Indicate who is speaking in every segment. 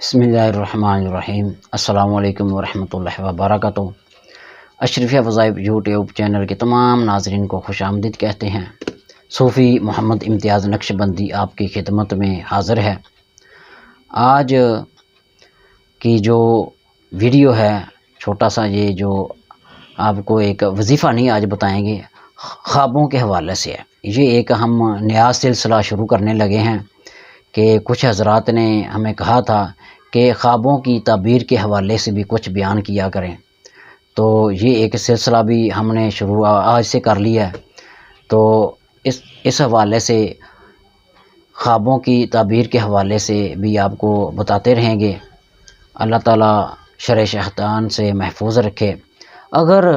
Speaker 1: بسم اللہ الرحمن الرحیم۔ السلام علیکم ورحمۃ اللہ وبرکاتہ۔ اشرفیہ وظائف یوٹیوب چینل کے تمام ناظرین کو خوش آمدید کہتے ہیں۔ صوفی محمد امتیاز نقشبندی آپ کی خدمت میں حاضر ہے۔ آج کی جو ویڈیو ہے، چھوٹا سا یہ جو آپ کو ایک وظیفہ نہیں آج بتائیں گے، خوابوں کے حوالے سے ہے۔ یہ ایک ہم نیا سلسلہ شروع کرنے لگے ہیں کہ کچھ حضرات نے ہمیں کہا تھا کہ خوابوں کی تعبیر کے حوالے سے بھی کچھ بیان کیا کریں، تو یہ ایک سلسلہ بھی ہم نے شروع آج سے کر لیا ہے۔ تو اس حوالے سے خوابوں کی تعبیر کے حوالے سے بھی آپ کو بتاتے رہیں گے۔ اللہ تعالیٰ شر شیطان سے محفوظ رکھے۔ اگر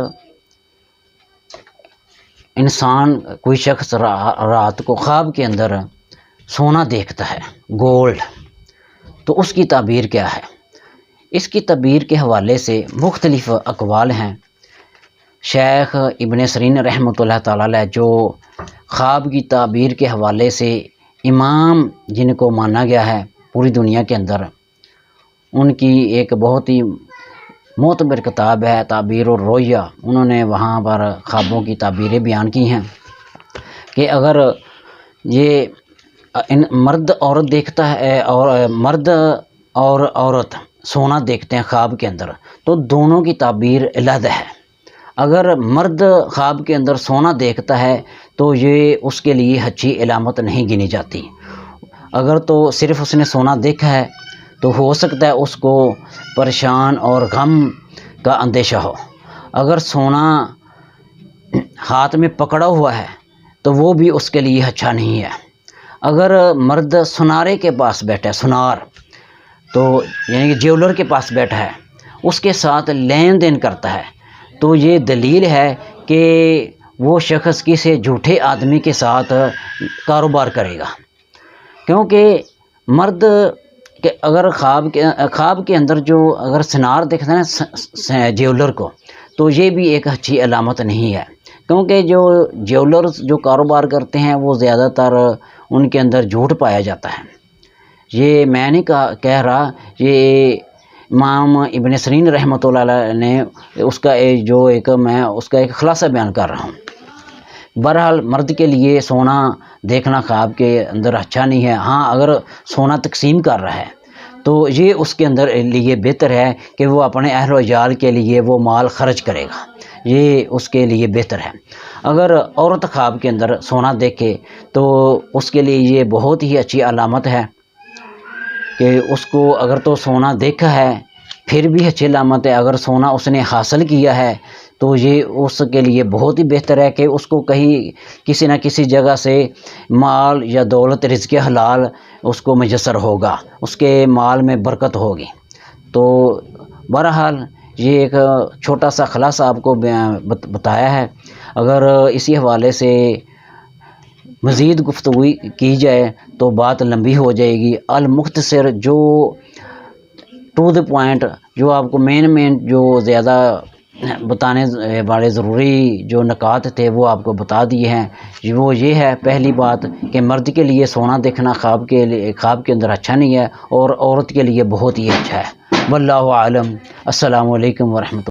Speaker 1: انسان کوئی شخص رات کو خواب کے اندر سونا دیکھتا ہے، گولڈ، تو اس کی تعبیر کیا ہے؟ اس کی تعبیر کے حوالے سے مختلف اقوال ہیں۔ شیخ ابن سیرین رحمۃ اللہ تعالیٰ علیہ جو خواب کی تعبیر کے حوالے سے امام جن کو مانا گیا ہے پوری دنیا کے اندر، ان کی ایک بہت ہی معتبر کتاب ہے تعبیر الرؤیا۔ انہوں نے وہاں پر خوابوں کی تعبیریں بیان کی ہیں کہ اگر یہ مرد عورت دیکھتا ہے اور مرد اور عورت سونا دیکھتے ہیں خواب کے اندر، تو دونوں کی تعبیر علیحدہ ہے۔ اگر مرد خواب کے اندر سونا دیکھتا ہے تو یہ اس کے لیے اچھی علامت نہیں گنی جاتی۔ اگر تو صرف اس نے سونا دیکھا ہے تو ہو سکتا ہے اس کو پریشان اور غم کا اندیشہ ہو۔ اگر سونا ہاتھ میں پکڑا ہوا ہے تو وہ بھی اس کے لیے اچھا نہیں ہے۔ اگر مرد سنارے کے پاس بیٹھا ہے، سنار تو یعنی کہ جیولر کے پاس بیٹھا ہے، اس کے ساتھ لین دین کرتا ہے، تو یہ دلیل ہے کہ وہ شخص کسی جھوٹے آدمی کے ساتھ کاروبار کرے گا۔ کیونکہ مرد کہ اگر خواب کے اندر جو اگر سنار دیکھتا ہے نا جیولر کو، تو یہ بھی ایک اچھی علامت نہیں ہے۔ کیونکہ جو جیولرز جو کاروبار کرتے ہیں وہ زیادہ تر ان کے اندر جھوٹ پایا جاتا ہے۔ یہ میں نہیں کہہ رہا، یہ امام ابن سیرین رحمۃ اللہ علیہ نے اس کا ایک خلاصہ بیان کر رہا ہوں۔ بہرحال مرد کے لیے سونا دیکھنا خواب کے اندر اچھا نہیں ہے۔ ہاں، اگر سونا تقسیم کر رہا ہے تو یہ اس کے اندر لیے بہتر ہے کہ وہ اپنے اہل و عیال کے لیے وہ مال خرچ کرے گا، یہ اس کے لیے بہتر ہے۔ اگر عورت خواب کے اندر سونا دیکھے تو اس کے لیے یہ بہت ہی اچھی علامت ہے کہ اس کو اگر تو سونا دیکھا ہے پھر بھی اچھی علامت ہے۔ اگر سونا اس نے حاصل کیا ہے تو یہ اس کے لیے بہت ہی بہتر ہے کہ اس کو کہیں کسی نہ کسی جگہ سے مال یا دولت، رزق حلال اس کو میسر ہوگا، اس کے مال میں برکت ہوگی۔ تو بہرحال یہ ایک چھوٹا سا خلاصہ آپ کو بتایا ہے۔ اگر اسی حوالے سے مزید گفتگو کی جائے تو بات لمبی ہو جائے گی۔ المختصر جو ٹو دی پوائنٹ، جو آپ کو مین جو زیادہ بتانے والے ضروری جو نکات تھے وہ آپ کو بتا دیے ہیں۔ وہ یہ ہے، پہلی بات کہ مرد کے لیے سونا دیکھنا خواب کے اندر اچھا نہیں ہے، اور عورت کے لیے بہت ہی اچھا ہے۔ واللہ اعلم۔ السلام علیکم ورحمۃ اللہ۔